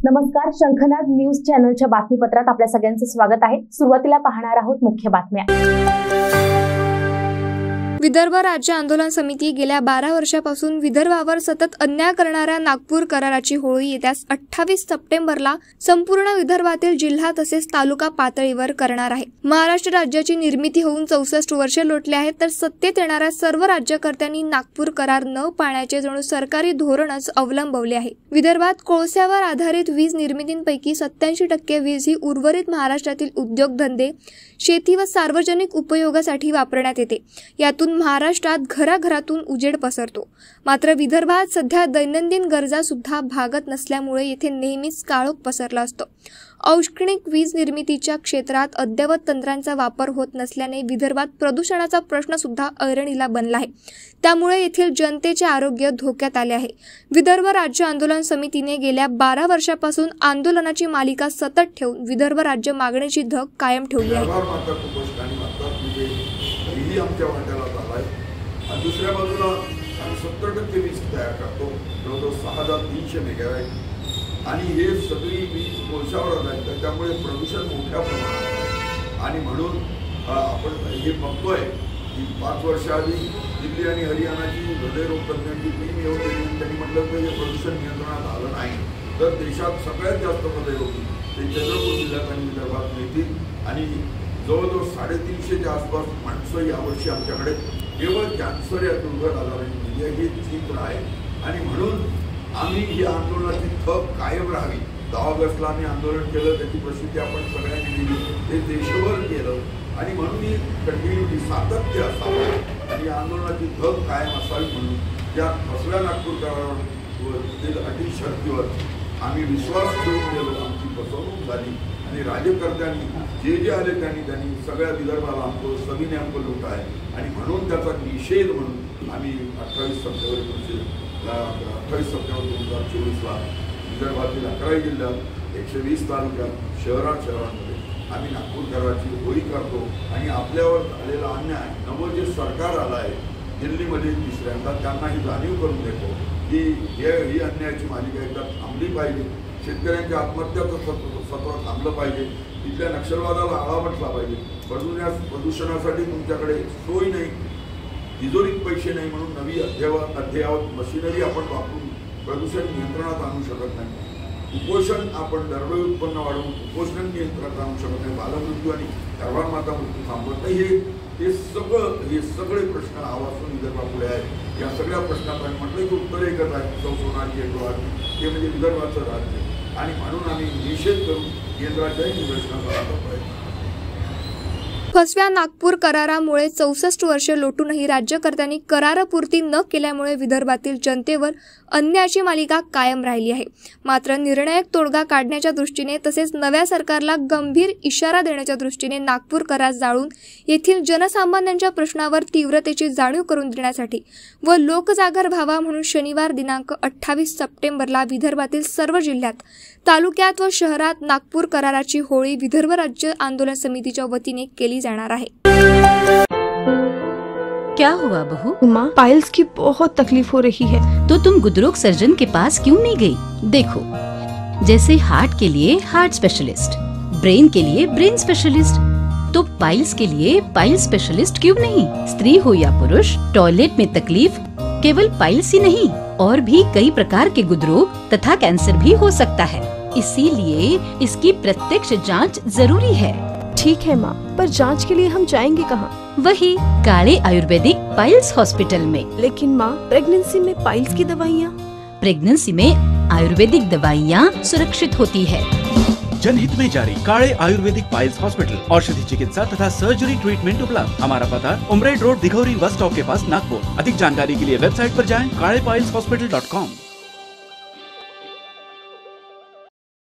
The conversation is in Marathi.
नमस्कार, शंखनाद न्यूज चॅनलच्या बातमीपत्रात आपल्या सगळ्यांचं स्वागत आहे। सुरुवातीला पाहणार आहोत मुख्य बातम्या। विदर्भ राज्य आंदोलन समिती गेल्या 12 वर्षापासून विदर्भावर सतत अन्याय करणाऱ्या नागपूर कराराची होळी येत्या 28 सप्टेंबरला संपूर्ण विदर्भातील जिल्हा तसेच तालुका पातळीवर करणार आहे। महाराष्ट्र राज्याची निर्मिती होऊन 64 वर्षे लोटले आहेत, तर सत्तेत येणाऱ्या सर्व राज्यकर्त्यांनी नागपूर करार न पाळण्याचे जणू सरकारी धोरणच अवलंबवले आहे। विदर्भात कोळशावर आधारित वीज निर्मितींपैकी 87% वीज ही उर्वरित महाराष्ट्रातील उद्योगधंदे, शेती व सार्वजनिक उपयोगासाठी वापरण्यात येते। यातून महाराष्ट्रात घराघरातून उजेड पसरतो। मात्र विदर्भात सध्या दैनंदिन गरजा सुद्धा भागत नसल्यामुळे येथे नेहमीच काळोख पसरला असतो। औष्णिक वीज निर्मितीच्या क्षेत्रात अद्ययावत तंत्रांचा वापर होत नसल्याने विदर्भात प्रदूषणाचा प्रश्न सुद्धा ऐरणीला बनला आहे। त्यामुळे येथील जनतेचे आरोग्य धोक्यात आले आहे। विदर्भ राज्य आंदोलन समितीने गेल्या 12 वर्षापासून आंदोलनाची मालिका सतत ठेवून विदर्भ राज्य मागणीची धग कायम ठेवली आहे। दुसऱ्या बाजूला आम्ही 70% वीज तयार करतो, जवळजवळ 6300 मेगावॅट, आणि हे सगळी वीज कोळशावर आधारित, त्यामुळे प्रदूषण मोठ्या प्रमाणात आहे। आणि म्हणून आपण हे बघतोय की 5 वर्षाआधी दिल्ली आणि हरियाणाची हृदयरोग तज्ञांची टीम येऊन गेली, त्यांनी म्हटलं की हे प्रदूषण नियंत्रणात आलं नाही तर देशात सगळ्यात जास्त हृदयरोगी ते चंद्रपूर जिल्ह्यात आणि विदर्भात मिळतील। आणि जवळजवळ 350च्या आसपास माणसं यावर्षी आमच्याकडे केवळ कॅन्सर या दुर्धर आजाराने दिली आहे, हे चित्र आहे। आणि म्हणून आम्ही ही आंदोलनाची थप कायम राहावी। 10 ऑगस्टला आम्ही आंदोलन केलं, त्याची प्रसिद्धी आपण सगळ्यांनी दिली, ते देशभर केलं, आणि म्हणून ही कंटिन्युटी सातत्य असावं आणि आंदोलनाची थप कायम असावी। म्हणून त्या फसव्या नागपूर करारावर अटी शर्तीवर आम्ही विश्वास ठेवून गेलो, आमची फसवणूक झाली आणि राज्यकर्त्यांनी जे आले त्यांनी सगळ्या विदर्भाला आमचं सविने आमचं लूट आहे। आणि म्हणून त्याचा निषेध म्हणून आम्ही 28 सप्टेंबर 2024ला विदर्भातील 11 जिल्ह्यात 120 तालुक्यात शहरांमध्ये आम्ही नागपूर कराराची होळी करतो। आणि आपल्यावर झालेला अन्याय, नवं जे सरकार आलं आहे दिल्लीमध्ये तिसऱ्यांदा, त्यांना ही जाणीव करून देतो की ही अन्यायाची मालिका एकदा थांबली पाहिजे। शेतकऱ्यांच्या आत्महत्याचं सत्र थांबलं पाहिजे, तिथल्या नक्षलवादाला आळा बसला पाहिजे। प्रदूषणासाठी तुमच्याकडे सोय नाही, तिजोरीत पैसे नाही, म्हणून नवी अद्ययावत मशिनरी आपण वापरून प्रदूषण नियंत्रणात आणू शकत नाही। कुपोषण आपण दरडोई उत्पन्न वाढवून कुपोषण नियंत्रणात आणू शकत नाही। बालमृत्यू आणि गर्भारमाता मृत्यू थांबवत नाही। हे सगळे प्रश्न आवाजून विदर्भापुढे आहे। या सगळ्या प्रश्नात आम्ही म्हटलं की उत्तर एकच आहे, सोनाची ते म्हणजे विदर्भाचं राज्य। आणि म्हणून आम्ही निषेध करून केंद्राच्या निदर्शनाचा प्रयत्न। फसव्या नागपूर करारामुळे 64 वर्षे लोटूनही राज्यकर्त्यांनी करारपूर्ती न केल्यामुळे विदर्भातील जनतेवर अन्यायाची मालिका कायम राहिली आहे। मात्र निर्णायक तोडगा काढण्याच्या दृष्टीने तसेच नव्या सरकारला गंभीर इशारा देण्याच्या दृष्टीने नागपूर करार जाळून येथील जनसामान्यांच्या प्रश्नावर तीव्रतेची जाणीव करून देण्यासाठी व लोकजागर व्हावा म्हणून शनिवार दिनांक 28 सप्टेंबरला विदर्भातील सर्व जिल्ह्यात, तालुक्यात व शहरात नागपूर कराराची होळी विदर्भ राज्य आंदोलन समितीच्या वतीने केली जाणार आहे। क्या हुआ बहू? माँ, पाइल्स की बहुत तकलीफ हो रही है। तो तुम गुदरोग सर्जन के पास क्यों नहीं गई? देखो, जैसे हार्ट के लिए हार्ट स्पेशलिस्ट, ब्रेन के लिए ब्रेन स्पेशलिस्ट, तो पाइल्स के लिए पाइल्स स्पेशलिस्ट क्यों नहीं? स्त्री हो या पुरुष, टॉयलेट में तकलीफ केवल पाइल्स ही नहीं और भी कई प्रकार के गुदरोग तथा कैंसर भी हो सकता है। इसीलिए इसकी प्रत्यक्ष जांच जरूरी है। ठीक है माँ, पर जांच के लिए हम जाएंगे कहाँ? वही काले आयुर्वेदिक पाइल्स हॉस्पिटल में। लेकिन माँ, प्रेगनेंसी में पाइल्स की दवाइयाँ? प्रेगनेंसी में आयुर्वेदिक दवाइयाँ सुरक्षित होती है। जनहित में जारी। काले आयुर्वेदिक पाइल्स हॉस्पिटल, औषधि चिकित्सा तथा सर्जरी ट्रीटमेंट उपलब्ध। हमारा पता उमरेड रोड, दिघौरी बस स्टॉप के पास, नागपुर। अधिक जानकारी के लिए वेबसाइट पर जाएं kalepileshhospital.com।